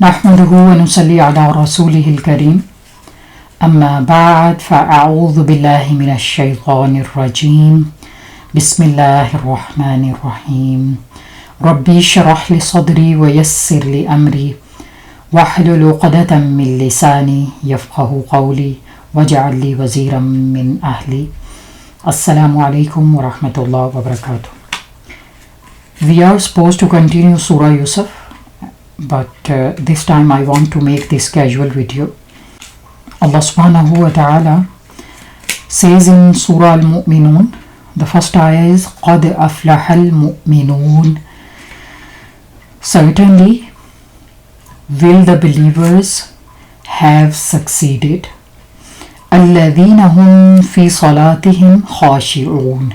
نحمده ونصلي على رسوله الكريم أما بعد فأعوذ بالله من الشيطان الرجيم بسم الله الرحمن الرحيم ربي اشرح لي صدري ويسر لي أمري واحلل عقدة من لساني يفقه قولي واجعل لي وزيرا من أهلي. السلام علیکم ورحمۃ اللہ وبرکاتہ. We are supposed to continue Surah Yusuf, but this time I want to make this casual video. Allah subhanahu wa ta'ala says in Surah Al-Mu'minun, the first ayah is قَدْ أَفْلَحَ الْمُؤْمِنُونَ. Certainly will the believers have succeeded. الَّذِينَ هُمْ فِي صَلَاتِهِمْ خَاشِعُونَ.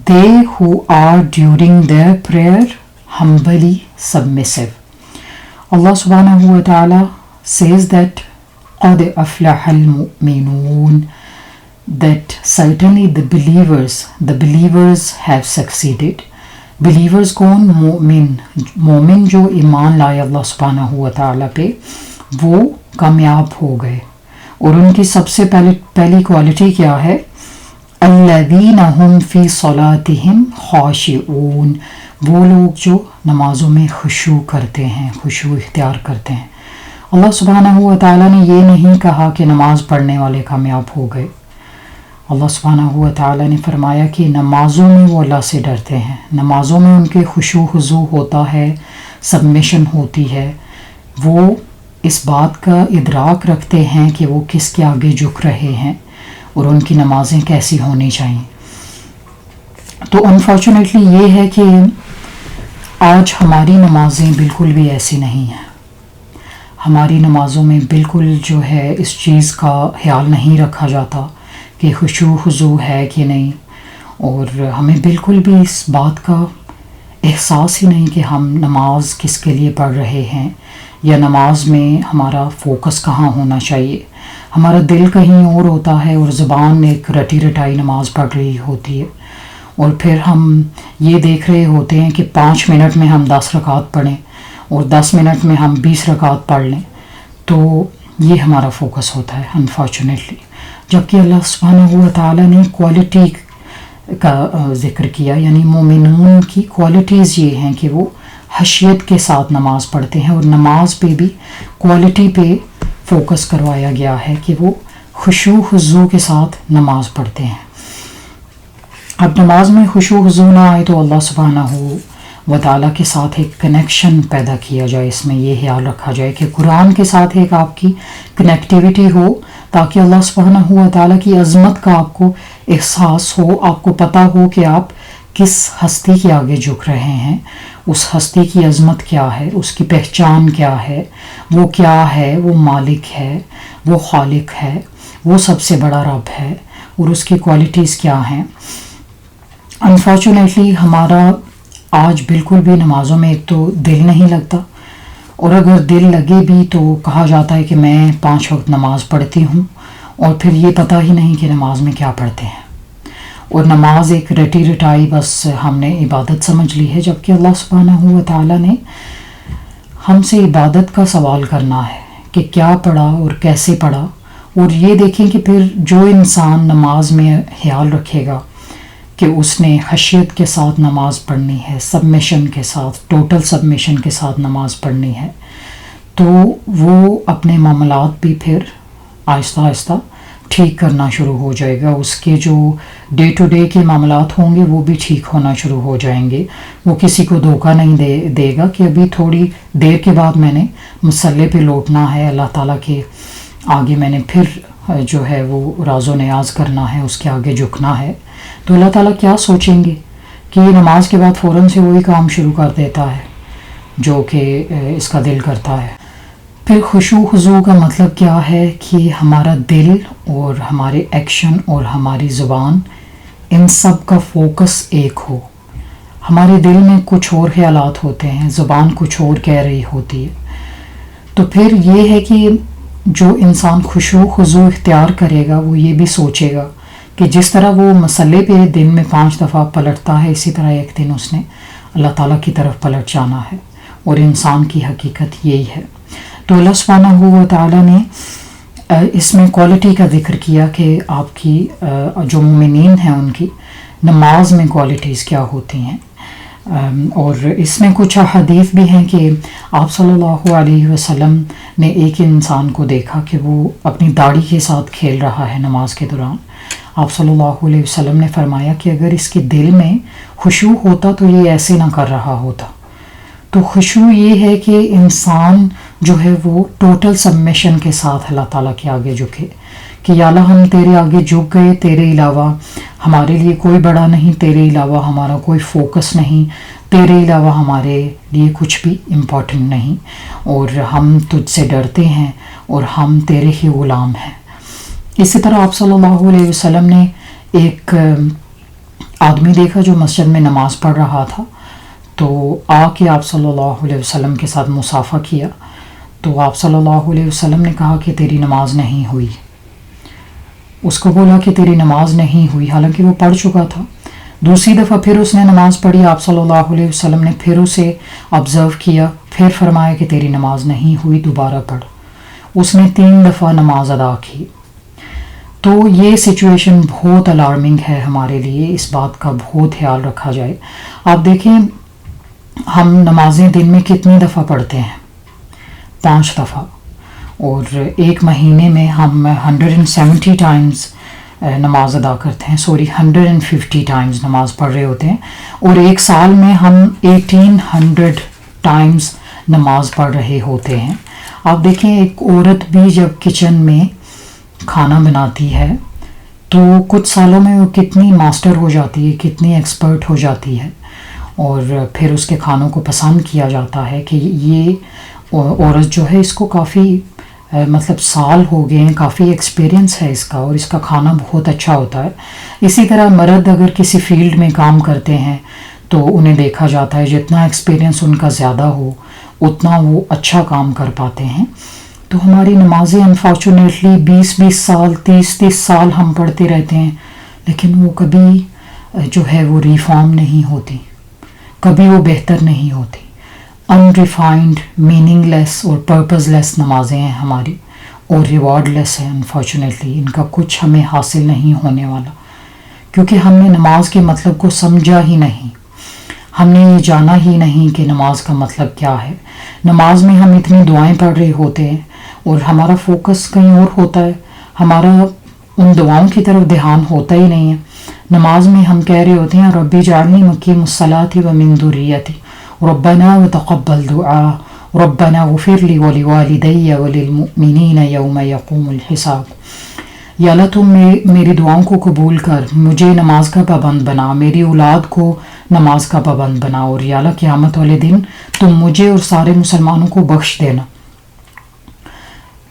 They who are during their prayer humbly submissive. Allah subhanahu wa ta'ala says that قَدْ أَفْلَحَ الْمُؤْمِنُونَ, that certainly the believers have succeeded. Believers کون؟ مومن جو ایمان لائے اللہ سبحانہ و تعالیٰ پہ، وہ کامیاب ہو گئے. اور ان کی سب سے پہلی کوالٹی کیا ہے؟ الذین هم فی صلاتہم خاشعون. وہ لوگ جو نمازوں میں خشوع کرتے ہیں، خشوع اختیار کرتے ہیں. اللہ سبحانہ و تعالیٰ نے یہ نہیں کہا کہ نماز پڑھنے والے کامیاب ہو گئے. اللہ سبحانہ و تعالیٰ نے فرمایا کہ نمازوں میں وہ اللہ سے ڈرتے ہیں، نمازوں میں ان کے خشوع خضوع ہوتا ہے، سبمیشن ہوتی ہے. وہ اس بات کا ادراک رکھتے ہیں کہ وہ کس کے آگے جھک رہے ہیں اور ان کی نمازیں کیسی ہونی چاہیے. تو انفارچونیٹلی یہ ہے کہ آج ہماری نمازیں بالکل بھی ایسی نہیں ہیں. ہماری نمازوں میں بالکل جو ہے اس چیز کا خیال نہیں رکھا جاتا کہ خشوع خضوع ہے کہ نہیں، اور ہمیں بالکل بھی اس بات کا احساس ہی نہیں کہ ہم نماز کس کے لیے پڑھ رہے ہیں، یا نماز میں ہمارا فوکس کہاں ہونا چاہیے. ہمارا دل کہیں اور ہوتا ہے اور زبان ایک رٹی رٹائی نماز پڑھ رہی ہوتی ہے، اور پھر ہم یہ دیکھ رہے ہوتے ہیں کہ 5 منٹ میں ہم 10 رکعت پڑھیں اور 10 منٹ میں ہم 20 رکعت پڑھ لیں. تو یہ ہمارا فوکس ہوتا ہے انفارچونیٹلی. جبکہ اللہ سبحانہ و تعالیٰ نے کوالٹی کا ذکر کیا، یعنی مومنون کی کوالٹیز یہ ہیں کہ وہ خشیت کے ساتھ نماز پڑھتے ہیں، اور نماز پہ بھی کوالٹی پہ فوکس کروایا گیا ہے کہ وہ خشوع خضوع کے ساتھ نماز پڑھتے ہیں. اب نماز میں خشوع خضوع نہ آئے تو اللہ سبحانہ و تعالیٰ کے ساتھ ایک کنیکشن پیدا کیا جائے. اس میں یہ خیال رکھا جائے کہ قرآن کے ساتھ ایک آپ کی کنیکٹیویٹی ہو، تاکہ اللہ سبحانہ و تعالیٰ کی عظمت کا آپ کو احساس ہو، آپ کو پتہ ہو کہ آپ کس ہستی کے آگے جھک رہے ہیں، اس ہستی کی عظمت کیا ہے، اس کی پہچان کیا ہے، وہ کیا ہے، وہ مالک ہے، وہ خالق ہے، وہ سب سے بڑا رب ہے، اور اس کی کوالٹیز کیا ہیں. انفارچونیٹلی ہمارا آج بالکل بھی نمازوں میں ایک تو دل نہیں لگتا، اور اگر دل لگے بھی تو کہا جاتا ہے کہ میں 5 وقت نماز پڑھتی ہوں، اور پھر یہ پتہ ہی نہیں کہ نماز میں کیا پڑھتے ہیں، اور نماز ایک رٹی رٹائی بس ہم نے عبادت سمجھ لی ہے. جبکہ اللہ سبحانہ و تعالیٰ نے ہم سے عبادت کا سوال کرنا ہے کہ کیا پڑھا اور کیسے پڑھا. اور یہ دیکھیں کہ پھر جو انسان نماز میں خیال رکھے گا کہ اس نے خشیت کے ساتھ نماز پڑھنی ہے، سبمیشن کے ساتھ، ٹوٹل سبمیشن کے ساتھ نماز پڑھنی ہے، تو وہ اپنے معاملات بھی پھر آہستہ آہستہ ٹھیک کرنا شروع ہو جائے گا. اس کے جو ڈے ٹو ڈے کے معاملات ہوں گے وہ بھی ٹھیک ہونا شروع ہو جائیں گے. وہ کسی کو دھوکہ نہیں دے گا کہ ابھی تھوڑی دیر کے بعد میں نے مصلی پہ لوٹنا ہے، اللہ تعالیٰ کے آگے میں نے پھر جو ہے وہ راز و نیاز کرنا ہے، اس کے آگے جھکنا ہے. تو اللہ تعالیٰ کیا سوچیں گے کہ یہ نماز کے بعد فوراً سے وہی کام شروع کر دیتا ہے جو کہ اس کا دل کرتا ہے. پھر خشوع خضوع کا مطلب کیا ہے کہ ہمارا دل اور ہمارے ایکشن اور ہماری زبان ان سب کا فوکس ایک ہو. ہمارے دل میں کچھ اور خیالات ہوتے ہیں، زبان کچھ اور کہہ رہی ہوتی ہے. تو پھر یہ ہے کہ جو انسان خشوع خضوع اختیار کرے گا وہ یہ بھی سوچے گا کہ جس طرح وہ مسئلے پہ دن میں 5 دفعہ پلٹتا ہے، اسی طرح ایک دن اس نے اللہ تعالیٰ کی طرف پلٹ جانا ہے. اور انسان کی حقیقت یہی ہے. تو اللہ سبحانہ و تعالیٰ نے اس میں کوالٹی کا ذکر کیا کہ آپ کی جو مومنین ہیں ان کی نماز میں کوالٹیز کیا ہوتی ہیں. اور اس میں کچھ احادیث بھی ہیں کہ آپ صلی اللہ علیہ وسلم نے ایک انسان کو دیکھا کہ وہ اپنی داڑھی کے ساتھ کھیل رہا ہے نماز کے دوران. آپ صلی اللہ علیہ وسلم نے فرمایا کہ اگر اس کے دل میں خشوع ہوتا تو یہ ایسے نہ کر رہا ہوتا. تو خشوع یہ ہے کہ انسان جو ہے وہ ٹوٹل سبمیشن کے ساتھ اللہ تعالیٰ کے آگے جھکے کہ یا اللہ ہم تیرے آگے جھک گئے، تیرے علاوہ ہمارے لیے کوئی بڑا نہیں، تیرے علاوہ ہمارا کوئی فوکس نہیں، تیرے علاوہ ہمارے لیے کچھ بھی امپورٹنٹ نہیں، اور ہم تجھ سے ڈرتے ہیں اور ہم تیرے ہی غلام ہیں. اسی طرح آپ صلی اللہ علیہ وسلم نے ایک آدمی دیکھا جو مسجد میں نماز پڑھ رہا تھا، تو آ کے آپ صلی اللہ علیہ وسلم کے ساتھ مصافحہ کیا. تو آپ صلی اللہ علیہ وسلم نے کہا کہ تیری نماز نہیں ہوئی. اس کو بولا کہ تیری نماز نہیں ہوئی، حالانکہ وہ پڑھ چکا تھا. دوسری دفعہ پھر اس نے نماز پڑھی، آپ صلی اللہ علیہ وسلم نے پھر اسے آبزرو کیا، پھر فرمایا کہ تیری نماز نہیں ہوئی، دوبارہ پڑھ. اس نے 3 دفعہ نماز ادا کی. تو یہ سچویشن بہت الارمنگ ہے ہمارے لیے، اس بات کا بہت خیال رکھا جائے. آپ دیکھیں ہم نمازیں دن میں کتنی دفعہ پڑھتے ہیں؟ 5 دفعہ. اور ایک مہینے میں ہم 170 ٹائمز نماز ادا کرتے ہیں، 150 ٹائمز نماز پڑھ رہے ہوتے ہیں. اور ایک سال میں ہم 1800 ٹائمز نماز پڑھ رہے ہوتے ہیں. آپ دیکھیں ایک عورت بھی جب کچن میں کھانا بناتی ہے تو کچھ سالوں میں وہ کتنی ماسٹر ہو جاتی ہے، کتنی ایکسپرٹ ہو جاتی ہے، اور پھر اس کے کھانوں کو پسند کیا جاتا ہے کہ یہ عورت جو ہے اس کو کافی مطلب سال ہو گئے ہیں، کافی ایکسپیرینس ہے اس کا، اور اس کا کھانا بہت اچھا ہوتا ہے. اسی طرح مرد اگر کسی فیلڈ میں کام کرتے ہیں تو انہیں دیکھا جاتا ہے جتنا ایکسپیرینس ان کا زیادہ ہو اتنا وہ اچھا کام کر پاتے ہیں. تو ہماری نمازیں انفارچونیٹلی 20 سال 30 سال ہم پڑھتے رہتے ہیں، لیکن وہ کبھی جو ہے وہ ریفارم نہیں ہوتی، کبھی وہ بہتر نہیں ہوتی. انریفائنڈ، میننگ لیس اور پرپز لیس نمازیں ہیں ہماری، اور ریوارڈ لیس ہیں. انفارچونیٹلی ان کا کچھ ہمیں حاصل نہیں ہونے والا، کیونکہ ہم نے نماز کے مطلب کو سمجھا ہی نہیں، ہم نے یہ جانا ہی نہیں کہ نماز کا مطلب کیا ہے. نماز میں ہم اتنی دعائیں پڑھ رہے ہوتے ہیں اور ہمارا فوکس کہیں اور ہوتا ہے، ہمارا ان دعاؤں کی طرف دھیان ہوتا ہی نہیں ہے. نماز میں ہم کہہ رہے ہوتے ہیں ربی اجعلنی مقیم الصلاۃ ومن ذریتی ربنا وتقبل دعاء ربنا اغفر لی ولوالدی وللمؤمنین یوم یقوم الحساب. یا اللہ تم میری دعاؤں کو قبول کر، مجھے نماز کا پابند بنا، میری اولاد کو نماز کا پابند بنا، اور یا اللہ قیامت والے دن تم مجھے اور سارے مسلمانوں کو بخش دینا.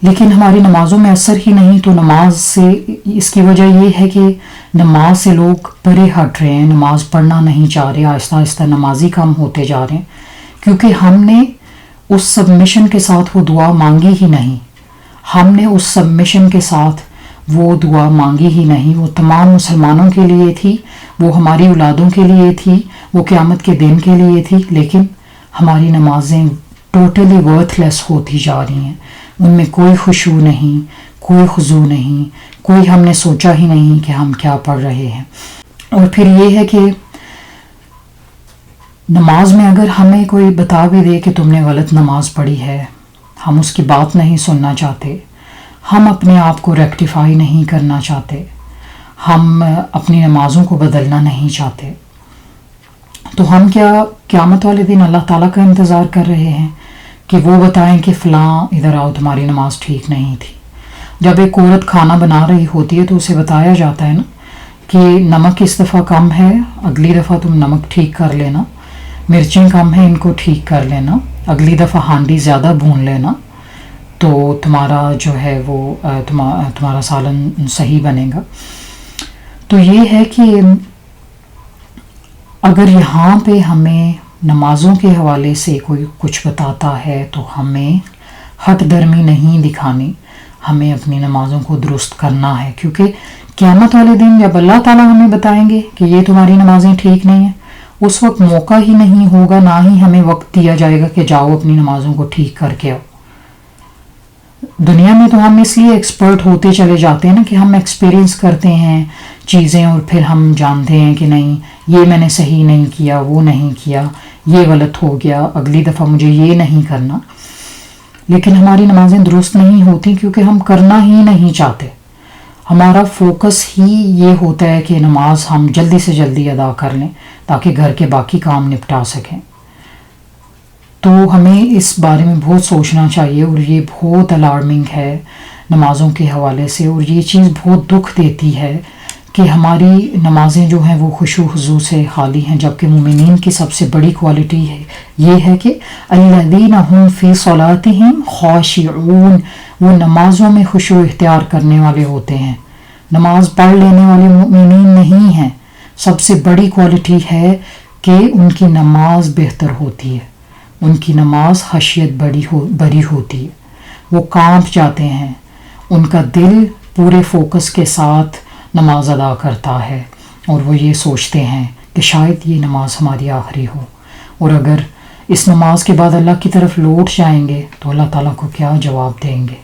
لیکن ہماری نمازوں میں اثر ہی نہیں. تو نماز سے اس کی وجہ یہ ہے کہ نماز سے لوگ پرے ہٹ رہے ہیں، نماز پڑھنا نہیں چاہ رہے، آہستہ آہستہ نمازی کم ہوتے جا رہے ہیں، کیونکہ ہم نے اس سبمیشن کے ساتھ وہ دعا مانگی ہی نہیں. ہم نے اس سبمیشن کے ساتھ وہ دعا مانگی ہی نہیں. وہ تمام مسلمانوں کے لیے تھی، وہ ہماری اولادوں کے لیے تھی، وہ قیامت کے دن کے لیے تھی. لیکن ہماری نمازیں ٹوٹلی ورتھ لیس ہوتی جا رہی ہیں، ان میں کوئی خشوع نہیں، کوئی خضوع نہیں، کوئی ہم نے سوچا ہی نہیں کہ ہم کیا پڑھ رہے ہیں. اور پھر یہ ہے کہ نماز میں اگر ہمیں کوئی بتا بھی دے کہ تم نے غلط نماز پڑھی ہے، ہم اس کی بات نہیں سننا چاہتے، ہم اپنے آپ کو ریکٹیفائی نہیں کرنا چاہتے، ہم اپنی نمازوں کو بدلنا نہیں چاہتے. تو ہم کیا قیامت والے دن اللہ تعالیٰ کا انتظار کر رہے ہیں کہ وہ بتائیں کہ فلاں ادھر آؤ تمہاری نماز ٹھیک نہیں تھی؟ جب ایک عورت کھانا بنا رہی ہوتی ہے تو اسے بتایا جاتا ہے نا کہ نمک اس دفعہ کم ہے، اگلی دفعہ تم نمک ٹھیک کر لینا، مرچیں کم ہیں ان کو ٹھیک کر لینا، اگلی دفعہ ہانڈی زیادہ بھون لینا تو تمہارا جو ہے وہ تمہارا سالن صحیح بنے گا. تو یہ ہے کہ اگر یہاں پہ ہمیں نمازوں کے حوالے سے کوئی کچھ بتاتا ہے تو ہمیں ہٹ درمی نہیں دکھانی، ہمیں اپنی نمازوں کو درست کرنا ہے. کیونکہ قیامت والے دن جب اللہ تعالیٰ ہمیں بتائیں گے کہ یہ تمہاری نمازیں ٹھیک نہیں ہیں، اس وقت موقع ہی نہیں ہوگا، نہ ہی ہمیں وقت دیا جائے گا کہ جاؤ اپنی نمازوں کو ٹھیک کر کے آؤ۔ دنیا میں تو ہم اس لیے ایکسپرٹ ہوتے چلے جاتے ہیں نا کہ ہم ایکسپیرینس کرتے ہیں چیزیں، اور پھر ہم جانتے ہیں کہ نہیں یہ میں نے صحیح نہیں کیا، وہ نہیں کیا، یہ غلط ہو گیا، اگلی دفعہ مجھے یہ نہیں کرنا۔ لیکن ہماری نمازیں درست نہیں ہوتی کیونکہ ہم کرنا ہی نہیں چاہتے۔ ہمارا فوکس ہی یہ ہوتا ہے کہ نماز ہم جلدی سے جلدی ادا کر لیں تاکہ گھر کے باقی کام نپٹا سکیں۔ تو ہمیں اس بارے میں بہت سوچنا چاہیے، اور یہ بہت الارمنگ ہے نمازوں کے حوالے سے، اور یہ چیز بہت دکھ دیتی ہے کہ ہماری نمازیں جو ہیں وہ خشوع خضوع سے خالی ہیں، جبکہ مومنین کی سب سے بڑی کوالٹی ہے یہ ہے کہ الذین هم فی صلاتہم خاشعون، وہ نمازوں میں خشوع اختیار کرنے والے ہوتے ہیں، نماز پڑھ لینے والے مومنین نہیں ہیں۔ سب سے بڑی کوالٹی ہے کہ ان کی نماز بہتر ہوتی ہے، ان کی نماز خشیت بری ہوتی ہے، وہ کانپ جاتے ہیں، ان کا دل پورے فوکس کے ساتھ نماز ادا کرتا ہے، اور وہ یہ سوچتے ہیں کہ شاید یہ نماز ہماری آخری ہو، اور اگر اس نماز کے بعد اللہ کی طرف لوٹ جائیں گے تو اللہ تعالیٰ کو کیا جواب دیں گے،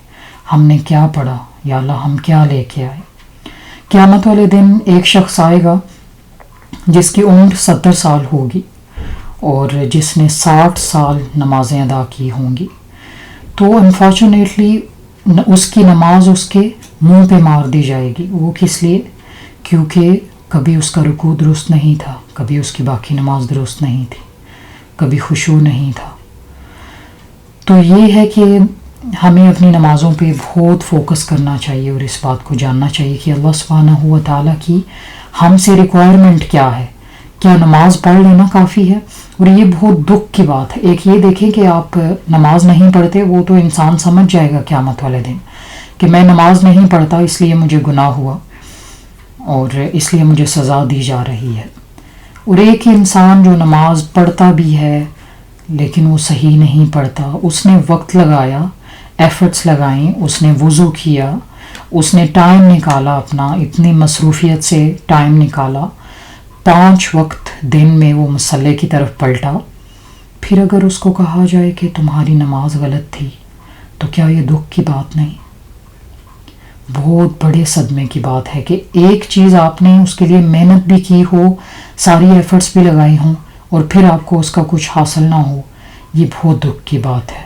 ہم نے کیا پڑھا، یا اللہ ہم کیا لے کے آئے۔ قیامت والے دن ایک شخص آئے گا جس کی عمر 70 سال ہوگی اور جس نے 60 سال نمازیں ادا کی ہوں گی، تو انفارچونیٹلی اس کی نماز اس کے منہ پہ مار دی جائے گی۔ وہ کس لیے؟ کیونکہ کبھی اس کا رکوع درست نہیں تھا، کبھی اس کی باقی نماز درست نہیں تھی، کبھی خشوع نہیں تھا۔ تو یہ ہے کہ ہمیں اپنی نمازوں پہ بہت فوکس کرنا چاہیے، اور اس بات کو جاننا چاہیے کہ اللہ سبحانہ و تعالیٰ کی ہم سے ریکوائرمنٹ کیا ہے، کیا نماز پڑھ لینا کافی ہے؟ اور یہ بہت دکھ کی بات ہے۔ ایک یہ دیکھیں کہ آپ نماز نہیں پڑھتے، وہ تو انسان سمجھ جائے گا قیامت والے دن کہ میں نماز نہیں پڑھتا اس لیے مجھے گناہ ہوا اور اس لیے مجھے سزا دی جا رہی ہے۔ اور ایک انسان جو نماز پڑھتا بھی ہے لیکن وہ صحیح نہیں پڑھتا، اس نے وقت لگایا، ایفرٹس لگائیں، اس نے وضو کیا، اس نے ٹائم نکالا، اپنا اتنی مصروفیت سے ٹائم نکالا، 5 وقت دن میں وہ مصلی کی طرف پلٹا، پھر اگر اس کو کہا جائے کہ تمہاری نماز غلط تھی تو کیا یہ دکھ کی بات نہیں؟ بہت بڑے صدمے کی بات ہے کہ ایک چیز آپ نے اس کے لیے محنت بھی کی ہو، ساری ایفرٹس بھی لگائی ہوں، اور پھر آپ کو اس کا کچھ حاصل نہ ہو، یہ بہت دکھ کی بات ہے۔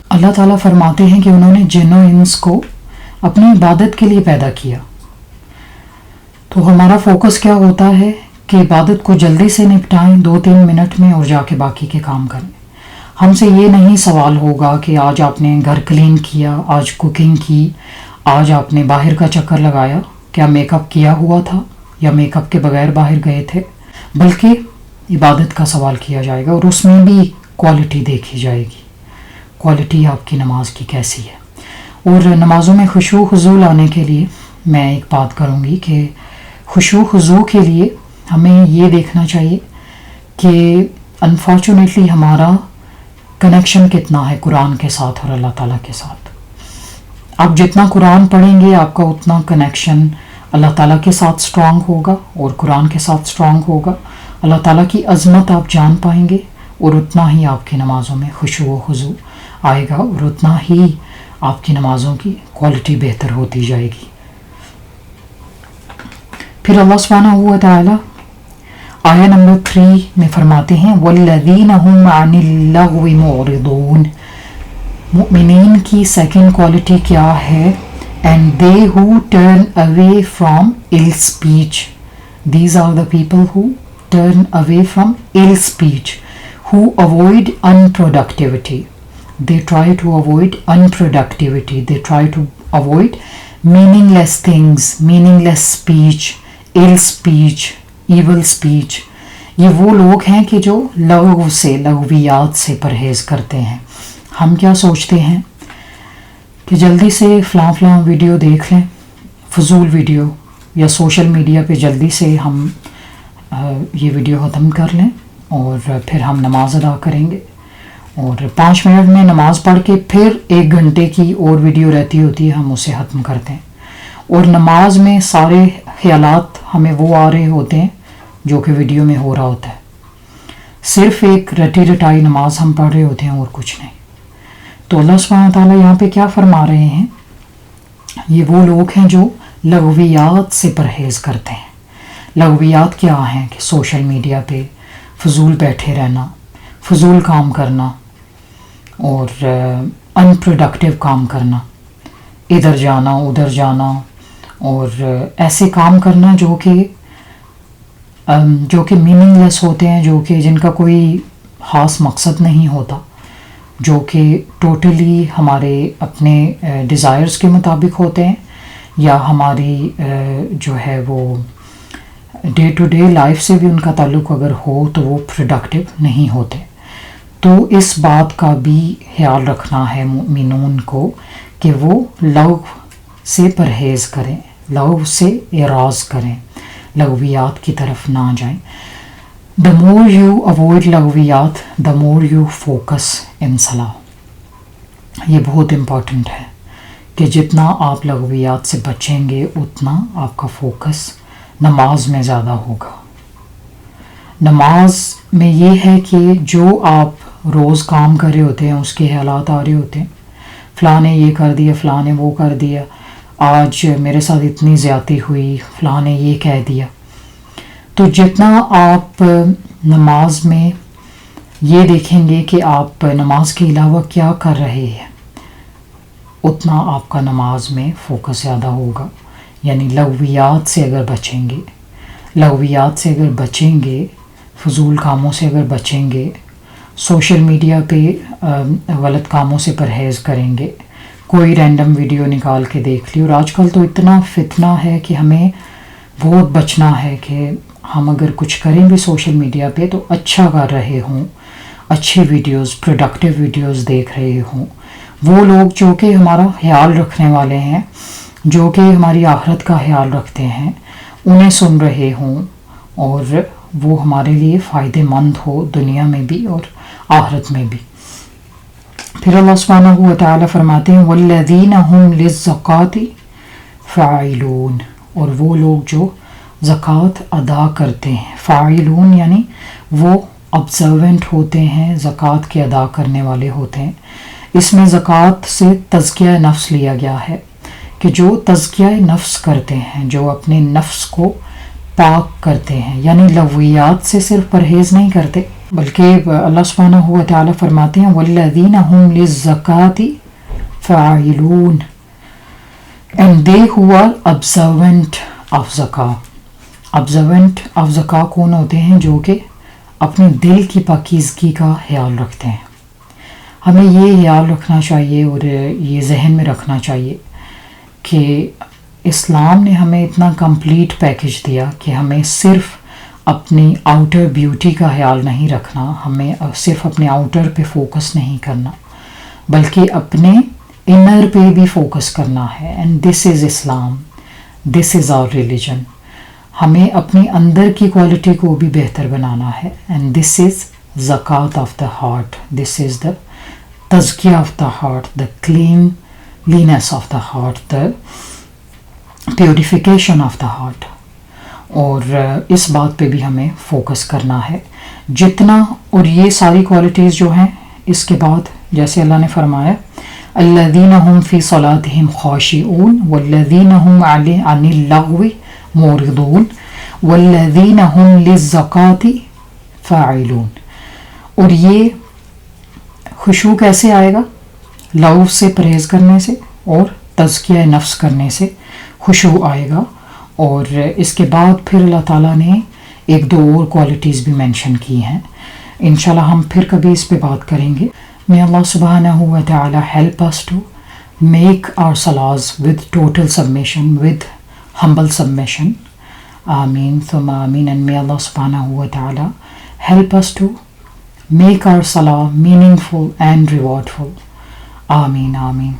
اللہ تعالیٰ فرماتے ہیں کہ انہوں نے جن و انس کو اپنی عبادت کے لیے پیدا کیا، تو ہمارا فوکس کیا ہوتا ہے کہ عبادت کو جلدی سے نپٹائیں 2-3 منٹ میں، اور جا کے باقی کے کام کریں۔ ہم سے یہ نہیں سوال ہوگا کہ آج آپ نے گھر کلین کیا، آج کوکنگ کی، آج آپ نے باہر کا چکر لگایا، کیا میک اپ کیا ہوا تھا یا میک اپ کے بغیر باہر گئے تھے، بلکہ عبادت کا سوال کیا جائے گا، اور اس میں بھی کوالٹی دیکھی جائے گی، کوالٹی آپ کی نماز کی کیسی ہے۔ اور نمازوں میں خشوع خضوع لانے کے لیے میں ایک بات کروں گی کہ خشوع خضوع کے لیے ہمیں یہ دیکھنا چاہیے کہ انفارچونیٹلی ہمارا کنیکشن کتنا ہے قرآن کے ساتھ اور اللہ تعالیٰ کے ساتھ۔ آپ جتنا قرآن پڑھیں گے آپ کا اتنا کنیکشن اللہ تعالیٰ کے ساتھ سٹرونگ ہوگا اور قرآن کے ساتھ سٹرونگ ہوگا، اللہ تعالیٰ کی عظمت آپ جان پائیں گے، اور اتنا ہی آپ کی نمازوں میں خشوع و خضوع آئے گا، اور اتنا ہی آپ کی نمازوں کی کوالٹی بہتر ہوتی جائے گی۔ پھر اللہ سبحانہ و تعالیٰ آیہ نمبر 3 میں فرماتے ہیں وَالَّذِينَ هُمْ عَنِ اللَّغْوِ مُعْرِضُونَ، مؤمنین کی سیکنڈ کوالٹی کیا ہے؟ and they who turn away from ill speech. These are the people who turn away from ill speech, who avoid unproductivity. They try to avoid unproductivity. They try to avoid meaningless things, meaningless speech, ill speech, evil speech. یہ وہ لوگ ہیں کہ جو لغو سے، لغویات سے پرہیز کرتے ہیں۔ ہم کیا سوچتے ہیں کہ جلدی سے فلاں ویڈیو دیکھ لیں، فضول ویڈیو، یا سوشل میڈیا پہ جلدی سے ہم یہ ویڈیو ختم کر لیں اور پھر ہم نماز ادا کریں گے، اور 5 منٹ میں نماز پڑھ کے پھر 1 گھنٹے کی اور ویڈیو رہتی ہوتی ہے، ہم اسے ختم کرتے ہیں، اور نماز میں سارے خیالات ہمیں وہ آ رہے ہوتے ہیں جو کہ ویڈیو میں ہو رہا ہوتا ہے۔ صرف ایک رٹی رٹائی نماز ہم پڑھ رہے ہوتے ہیں اور کچھ نہیں. تو اللہ سبحانہ تعالیٰ یہاں پہ کیا فرما رہے ہیں, یہ وہ لوگ ہیں جو لغویات سے پرہیز کرتے ہیں. لغویات کیا ہیں کہ سوشل میڈیا پہ فضول بیٹھے رہنا, فضول کام کرنا اور ان پروڈکٹیو کام کرنا, ادھر جانا ادھر جانا اور ایسے کام کرنا جو کہ میننگ لیس ہوتے ہیں, جو کہ جن کا کوئی خاص مقصد نہیں ہوتا, جو کہ ٹوٹلی ہمارے اپنے ڈیزائرز کے مطابق ہوتے ہیں, یا ہماری جو ہے وہ ڈے ٹو ڈے لائف سے بھی ان کا تعلق اگر ہو تو وہ پروڈکٹیو نہیں ہوتے. تو اس بات کا بھی خیال رکھنا ہے مومنون کو کہ وہ لغو سے پرہیز کریں, لغو سے اعراض کریں, لغویات کی طرف نہ جائیں. The more you avoid لغویات the more you focus in صلاح. یہ بہت امپورٹنٹ ہے کہ جتنا آپ لغویات سے بچیں گے اتنا آپ کا فوکس نماز میں زیادہ ہوگا. نماز میں یہ ہے کہ جو آپ روز کام کر رہے ہوتے ہیں اس کے حالات آ رہے ہوتے ہیں, فلاں نے یہ کر دیا, فلاں نے وہ کر دیا, آج میرے ساتھ اتنی زیادتی ہوئی, فلاں نے یہ کہہ دیا. تو جتنا آپ نماز میں یہ دیکھیں گے کہ آپ نماز کے علاوہ کیا کر رہے ہیں, اتنا آپ کا نماز میں فوکس زیادہ ہوگا. یعنی لغویات سے اگر بچیں گے, لغویات سے اگر بچیں گے, فضول کاموں سے اگر بچیں گے, سوشل میڈیا پہ غلط کاموں سے پرہیز کریں گے, کوئی رینڈم ویڈیو نکال کے دیکھ لی. اور آج کل تو اتنا فتنہ ہے کہ ہمیں بہت بچنا ہے کہ ہم اگر کچھ کریں بھی سوشل میڈیا پہ تو اچھا کر رہے ہوں, اچھی ویڈیوز, پروڈکٹیو ویڈیوز دیکھ رہے ہوں. وہ لوگ جو کہ ہمارا خیال رکھنے والے ہیں, جو کہ ہماری آخرت کا خیال رکھتے ہیں, انہیں سن رہے ہوں اور وہ ہمارے لیے فائدہ مند ہو دنیا میں بھی اور آخرت میں بھی. پھر اللہ سبحانہ و تعالیٰ فرماتے ہیں والذین هم للزکاة فاعلون, اور وہ لوگ جو زکوٰۃ ادا کرتے ہیں. فاعلون یعنی وہ آبزرونٹ ہوتے ہیں, زکوٰۃ کے ادا کرنے والے ہوتے ہیں. اس میں زکوٰۃ سے تزکیہ نفس لیا گیا ہے کہ جو تزکیہ نفس کرتے ہیں, جو اپنے نفس کو پاک کرتے ہیں, یعنی لغویات سے صرف پرہیز نہیں کرتے بلکہ اللہ سبحانہ و تعالیٰ فرماتے ہیں والذین هم للزکاة فاعلون, and they who are observant of zakah. observant of zakah کون ہوتے ہیں؟ جو کہ اپنے دل کی پاکیزگی کا خیال رکھتے ہیں. ہمیں یہ خیال رکھنا چاہیے اور یہ ذہن میں رکھنا چاہیے کہ اسلام نے ہمیں اتنا کمپلیٹ پیکج دیا کہ ہمیں صرف اپنی آؤٹر بیوٹی کا خیال نہیں رکھنا, ہمیں صرف اپنے آؤٹر پہ فوکس نہیں کرنا بلکہ اپنے انر پہ بھی فوکس کرنا ہے. And this is Islam, this is our religion. ہمیں اپنی اندر کی کوالٹی کو بھی بہتر بنانا ہے. اینڈ دس از زکوٰۃ آف دا ہارٹ, دس از دا تزکیہ of the heart, the cleanness of the heart, the purification of the heart. اور اس بات پہ بھی ہمیں فوکس کرنا ہے جتنا. اور یہ ساری کوالٹیز جو ہیں اس کے بعد جیسے اللہ نے فرمایا الذین هم فی صلاتہم خاشعون والذین هم عن اللغو معرضون والذین هم للزکاة فاعلون. اور یہ خشوع کیسے آئے گا؟ لغو سے پرہیز کرنے سے اور تزکیہ نفس کرنے سے خشوع آئے گا. اور اس کے بعد پھر اللہ تعالیٰ نے ایک دو اور کوالٹیز بھی مینشن کی ہیں. انشاءاللہ ہم پھر کبھی اس پہ بات کریں گے. May Allah subhanahu wa ta'ala help us to make our salahs with total submission, with humble submission. Ameen, thumma ameen. And may Allah subhanahu wa ta'ala help us to make our salah meaningful and rewardful. Ameen, ameen.